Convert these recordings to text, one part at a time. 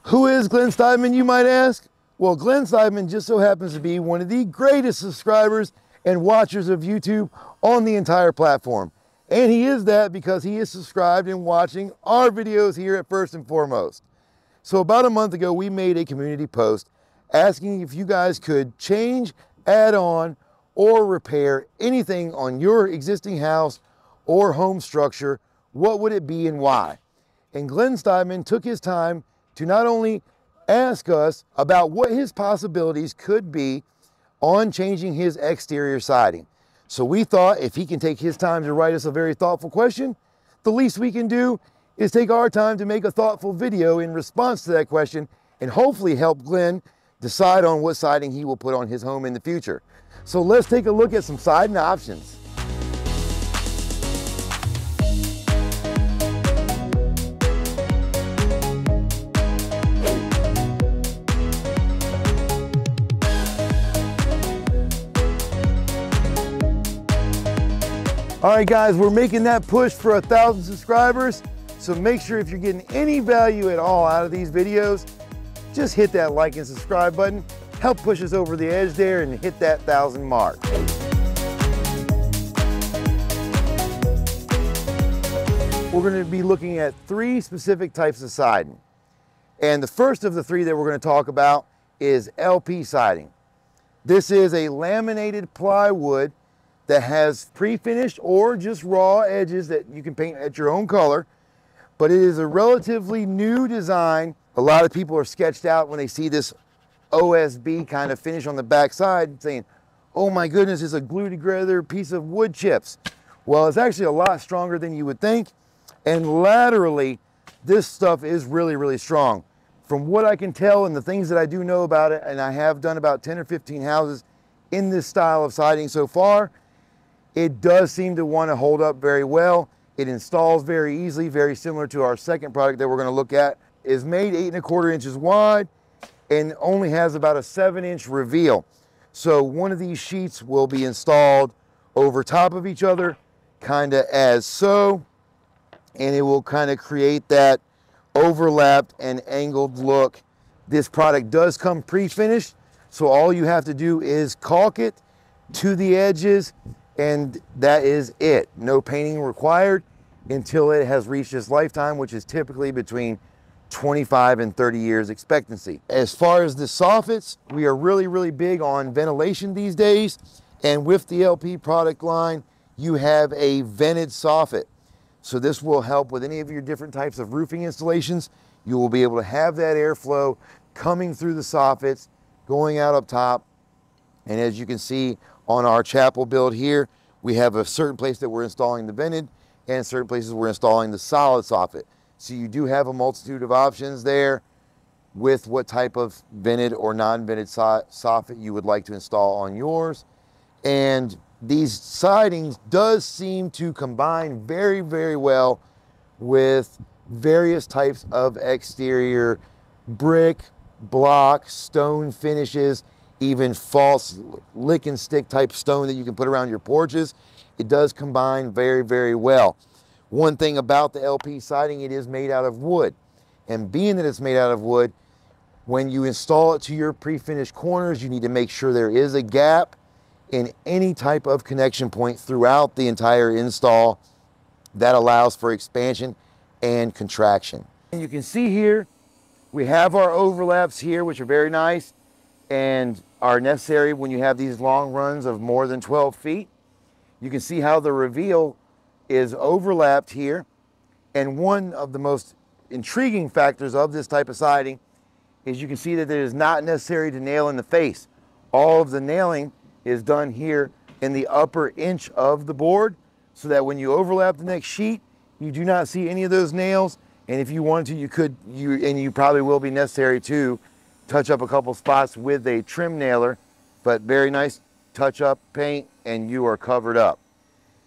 Who is Glen Steidman, you might ask? Well, Glen Steidman just so happens to be one of the greatest subscribers and watchers of YouTube on the entire platform. And he is that because he is subscribed and watching our videos here at First and Foremost. So about a month ago, we made a community post asking if you guys could change, add on, or repair anything on your existing house or home structure. What would it be and why? And Glen Steidman took his time to not only ask us about what his possibilities could be on changing his exterior siding. So we thought if he can take his time to write us a very thoughtful question, the least we can do is take our time to make a thoughtful video in response to that question and hopefully help Glen decide on what siding he will put on his home in the future. So let's take a look at some siding options. All right, guys, we're making that push for 1,000 subscribers. So make sure if you're getting any value at all out of these videos, just hit that like and subscribe button. Help push us over the edge there and hit that 1,000 mark. We're going to be looking at 3 specific types of siding. And the first of the 3 that we're going to talk about is LP siding. This is a laminated plywood that has pre-finished or just raw edges that you can paint at your own color, but it is a relatively new design. A lot of people are sketched out when they see this OSB kind of finish on the back side saying, oh my goodness, it's a glued together piece of wood chips. Well, it's actually a lot stronger than you would think, and laterally, this stuff is really, really strong. From what I can tell and the things that I do know about it, and I have done about 10 or 15 houses in this style of siding so far, it does seem to want to hold up very well. It installs very easily, very similar to our second product that we're going to look at. Is made 8 1/4 inches wide and only has about a 7-inch reveal. So one of these sheets will be installed over top of each other, kind of as so, and it will kind of create that overlapped and angled look. This product does come pre-finished, so all you have to do is caulk it to the edges, and that is it. No painting required until it has reached its lifetime, which is typically between 25 and 30 years expectancy. As far as the soffits, we are really, really big on ventilation these days. And with the LP product line, you have a vented soffit. So this will help with any of your different types of roofing installations. You will be able to have that airflow coming through the soffits, going out up top. And as you can see on our chapel build here, we have a certain place that we're installing the vented and certain places we're installing the solid soffit. So you do have a multitude of options there with what type of vented or non-vented soffit you would like to install on yours. And these sidings does seem to combine very, very well with various types of exterior brick, block, stone finishes, even false lick and stick type stone that you can put around your porches. It does combine very, very well. One thing about the LP siding, it is made out of wood. And being that it's made out of wood, when you install it to your pre-finished corners, you need to make sure there is a gap in any type of connection point throughout the entire install. That allows for expansion and contraction. And you can see here, we have our overlaps here, which are very nice and are necessary when you have these long runs of more than 12 feet. You can see how the reveal is overlapped here. And one of the most intriguing factors of this type of siding is you can see that it is not necessary to nail in the face. All of the nailing is done here in the upper inch of the board, so that when you overlap the next sheet, you do not see any of those nails. And if you wanted to, you probably will be necessary to touch up a couple spots with a trim nailer, but very nice touch up paint and you are covered up.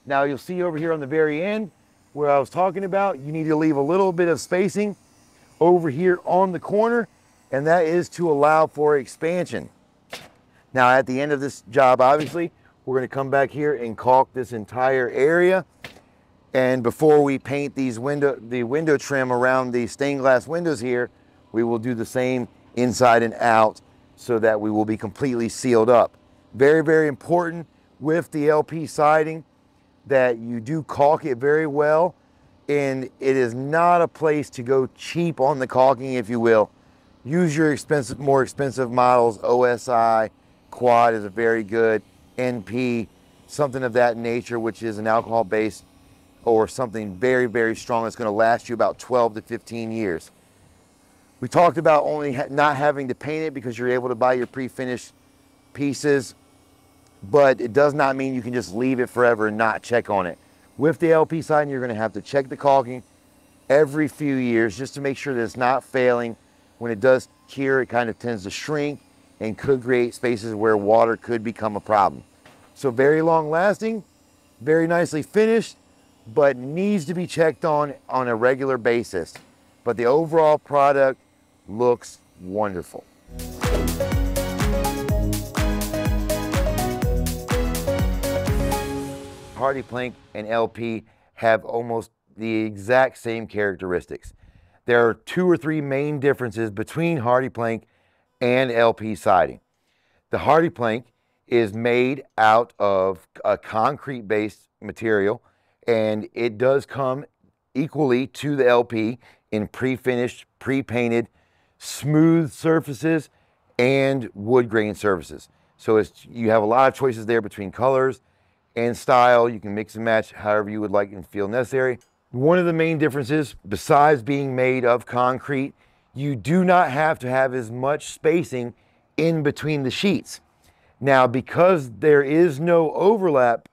Now you'll see over here on the very end where I was talking about, you need to leave a little bit of spacing over here on the corner, and that is to allow for expansion. Now at the end of this job, obviously, we're going to come back here and caulk this entire area. And before we paint the window trim around the stained glass windows here, we will do the same inside and out so that we will be completely sealed up. Very, very important with the LP siding that you do caulk it very well, and it is not a place to go cheap on the caulking, if you will. Use your more expensive models. OSI, Quad is a very good, NP, something of that nature, which is an alcohol based or something very, very strong that's going to last you about 12 to 15 years. We talked about only not having to paint it because you're able to buy your pre-finished pieces, but it does not mean you can just leave it forever and not check on it. With the LP siding, you're going to have to check the caulking every few years just to make sure that it's not failing. When it does cure, it kind of tends to shrink and could create spaces where water could become a problem. So very long lasting, very nicely finished, but needs to be checked on a regular basis. But the overall product looks wonderful. Hardie plank and LP have almost the exact same characteristics. There are 2 or 3 main differences between Hardie plank and LP siding. The Hardie plank is made out of a concrete-based material, and it does come equally to the LP in pre-finished, pre-painted, smooth surfaces and wood grain surfaces. So you have a lot of choices there between colors and style. You can mix and match however you would like and feel necessary. One of the main differences, besides being made of concrete, you do not have to have as much spacing in between the sheets. Now, because there is no overlap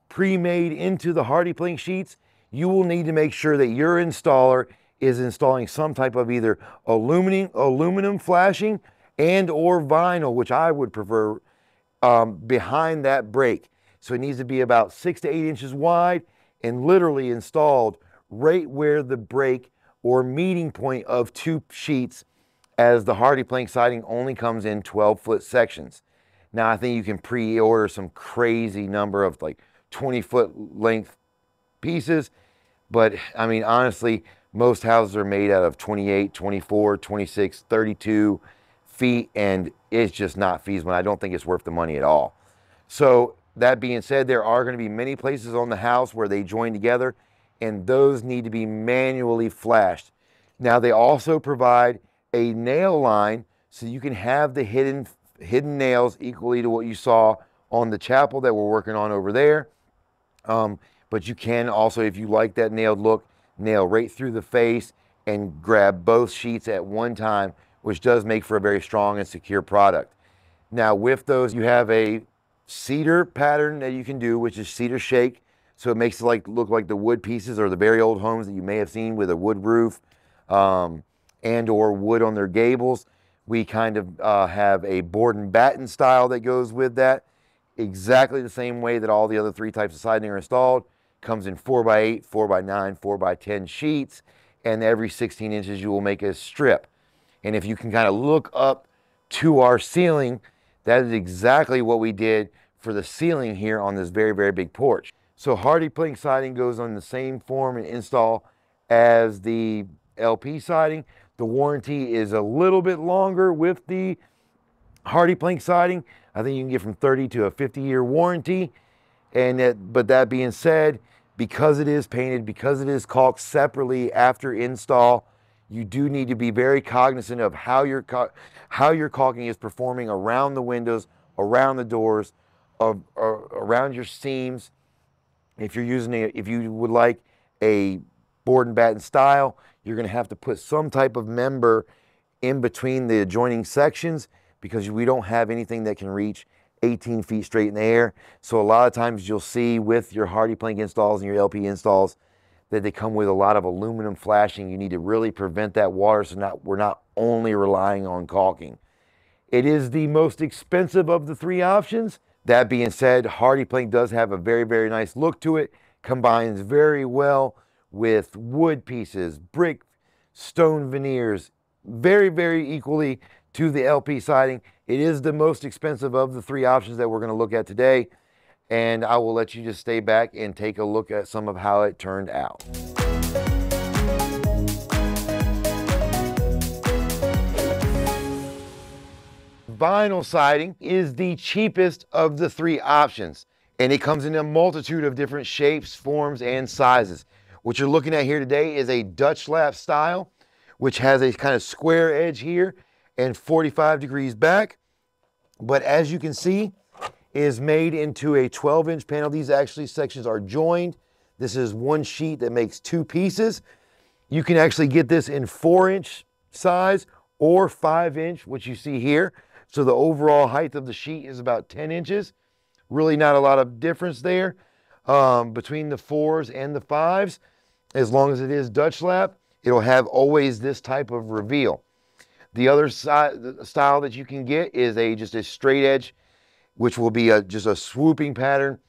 pre-made into the Hardie plank sheets, you will need to make sure that your installer is installing some type of either aluminum flashing and or vinyl, which I would prefer, behind that break. So it needs to be about 6 to 8 inches wide and literally installed right where the break or meeting point of 2 sheets, as the Hardie plank siding only comes in 12-foot sections. Now I think you can pre-order some crazy number of like 20-foot length pieces, but I mean, honestly, most houses are made out of 28, 24, 26, 32 feet, and it's just not feasible. I don't think it's worth the money at all. So that being said, there are going to be many places on the house where they join together, and those need to be manually flashed. Now they also provide a nail line so you can have the hidden nails equally to what you saw on the chapel that we're working on over there. But you can also, if you like that nailed look, nail right through the face and grab both sheets at one time, which does make for a very strong and secure product. Now with those, you have a cedar pattern that you can do, which is cedar shake. So it makes it look like the wood pieces or the very old homes that you may have seen with a wood roof and or wood on their gables. We kind of have a board and batten style that goes with that. Exactly the same way that all the other 3 types of siding are installed. Comes in 4x8, 4x9, 4x10 sheets, and every 16 inches you will make a strip. And if you can kind of look up to our ceiling, that is exactly what we did for the ceiling here on this very, very big porch. So Hardie plank siding goes on the same form and install as the LP siding. The warranty is a little bit longer with the Hardie plank siding. I think you can get from 30 to a 50-year warranty. But that being said, because it is painted, because it is caulked separately after install, you do need to be very cognizant of how your caulking is performing around the windows, around the doors, around your seams. If you would like a board and batten style, you're going to have to put some type of member in between the adjoining sections, because we don't have anything that can reach 18 feet straight in the air. So a lot of times you'll see with your Hardie plank installs and your LP installs that they come with a lot of aluminum flashing. You need to really prevent that water so we're not only relying on caulking. It is the most expensive of the 3 options. That being said, Hardie plank does have a very, very nice look to it. Combines very well with wood pieces, brick, stone veneers, very, very equally to the LP siding. It is the most expensive of the 3 options that we're going to look at today, and I will let you just stay back and take a look at some of how it turned out. vinyl siding is the cheapest of the three options, and it comes in a multitude of different shapes, forms, and sizes. What you're looking at here today is a Dutch lap style, which has a kind of square edge here and 45 degrees back. But as you can see, is made into a 12-inch panel. These actually sections are joined. This is one sheet that makes two pieces. You can actually get this in 4-inch size or 5-inch, which you see here. So the overall height of the sheet is about 10 inches. Really not a lot of difference there between the 4s and the 5s. As long as it is Dutch lap, it'll have always this type of reveal. The other style that you can get is just a straight edge, which will be just a swooping pattern,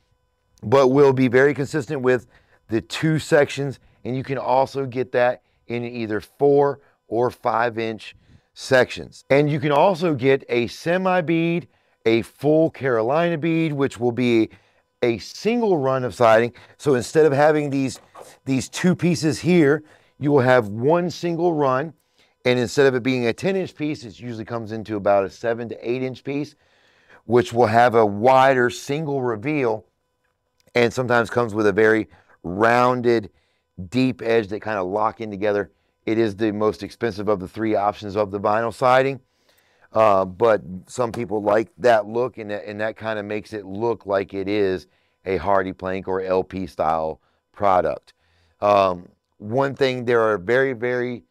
but will be very consistent with the two sections. And you can also get that in either 4 or 5-inch sections. And you can also get a semi bead, a full Carolina bead, which will be a single run of siding. So instead of having these two pieces here, you will have one single run. And instead of it being a 10-inch piece, it usually comes into about a 7 to 8-inch piece, which will have a wider single reveal and sometimes comes with a very rounded, deep edge that kind of lock in together. It is the most expensive of the three options of the vinyl siding, but some people like that look, and that kind of makes it look like it is a Hardie plank or LP style product. One thing, there are very, very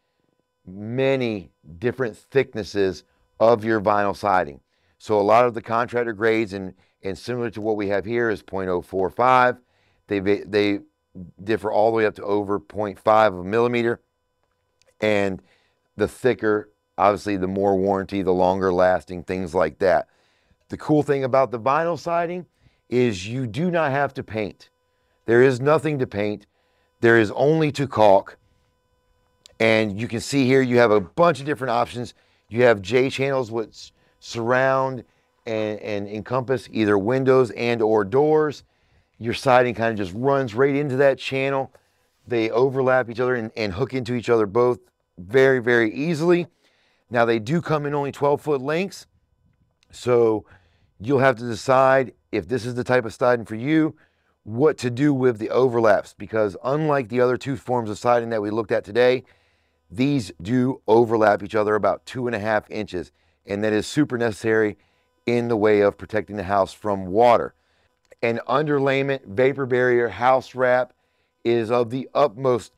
many different thicknesses of your vinyl siding. So a lot of the contractor grades, and similar to what we have here, is 0.045. They differ all the way up to over 0.5 of a millimeter. And the thicker, obviously, the more warranty, the longer lasting, things like that. The cool thing about the vinyl siding is you do not have to paint. There is nothing to paint. There is only to caulk. And you can see here, you have a bunch of different options. You have J channels, which surround and encompass either windows and or doors. Your siding kind of just runs right into that channel. They overlap each other and hook into each other both very, very easily. Now, they do come in only 12-foot lengths, so you'll have to decide if this is the type of siding for you, what to do with the overlaps, because unlike the other two forms of siding that we looked at today, these do overlap each other about 2.5 inches, and that is super necessary in the way of protecting the house from water. An underlayment, vapor barrier, house wrap is of the utmost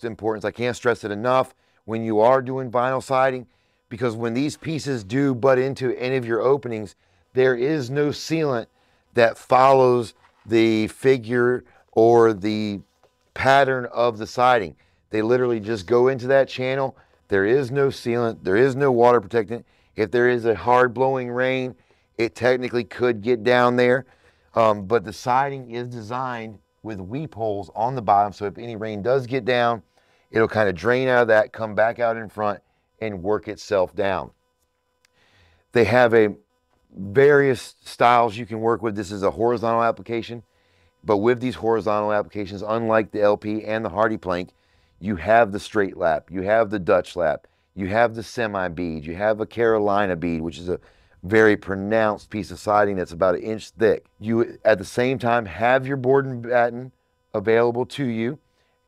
importance. I can't stress it enough when you are doing vinyl siding, because when these pieces do butt into any of your openings, there is no sealant that follows the figure or the pattern of the siding. They literally just go into that channel. There is no sealant. There is no water protectant. If there is a hard blowing rain, it technically could get down there. But the siding is designed with weep holes on the bottom, so if any rain does get down, it'll kind of drain out of that, come back out in front, and work itself down. They have various styles you can work with. This is a horizontal application, but with these horizontal applications, unlike the LP and the Hardie plank, you have the straight lap, you have the Dutch lap, you have the semi bead, you have a Carolina bead, which is a very pronounced piece of siding that's about 1 inch thick. You, at the same time, have your board and batten available to you,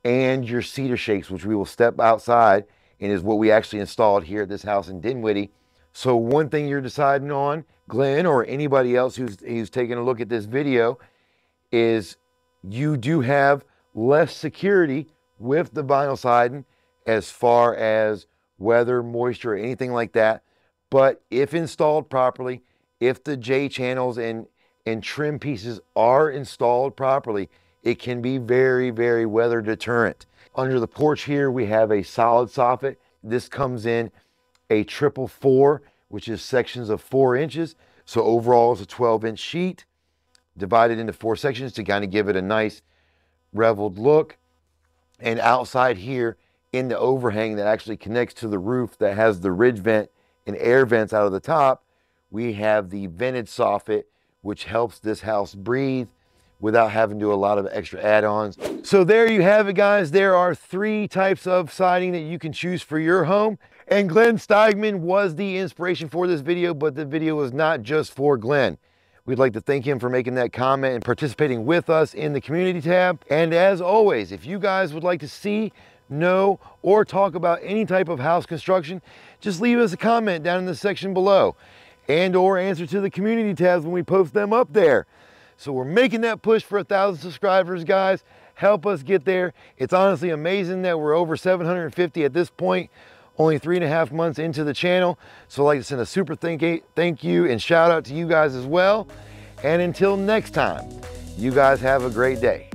and your cedar shakes, which we will step outside and is what we actually installed here at this house in Dinwiddie. So one thing you're deciding on, Glenn, or anybody else who's taking a look at this video, is you do have less security with the vinyl siding as far as weather, moisture, or anything like that. But if installed properly, if the J channels and trim pieces are installed properly, it can be very, very weather deterrent. Under the porch here, we have a solid soffit. This comes in a 444, which is sections of 4 inches. So overall, it's a 12-inch sheet divided into 4 sections to kind of give it a nice reveled look. And outside here in the overhang that actually connects to the roof that has the ridge vent and air vents out of the top, we have the vented soffit, which helps this house breathe without having to do a lot of extra add-ons. So there you have it, guys. There are 3 types of siding that you can choose for your home. And Glen Steigman was the inspiration for this video, but the video was not just for Glen. We'd like to thank him for making that comment and participating with us in the community tab. And as always, if you guys would like to see, know, or talk about any type of house construction, just leave us a comment down in the section below and or answer to the community tabs when we post them up there. So we're making that push for 1,000 subscribers, guys. Help us get there. It's honestly amazing that we're over 750 at this point, only 3.5 months into the channel. So I'd like to send a super thank you and shout out to you guys as well. And until next time, you guys have a great day.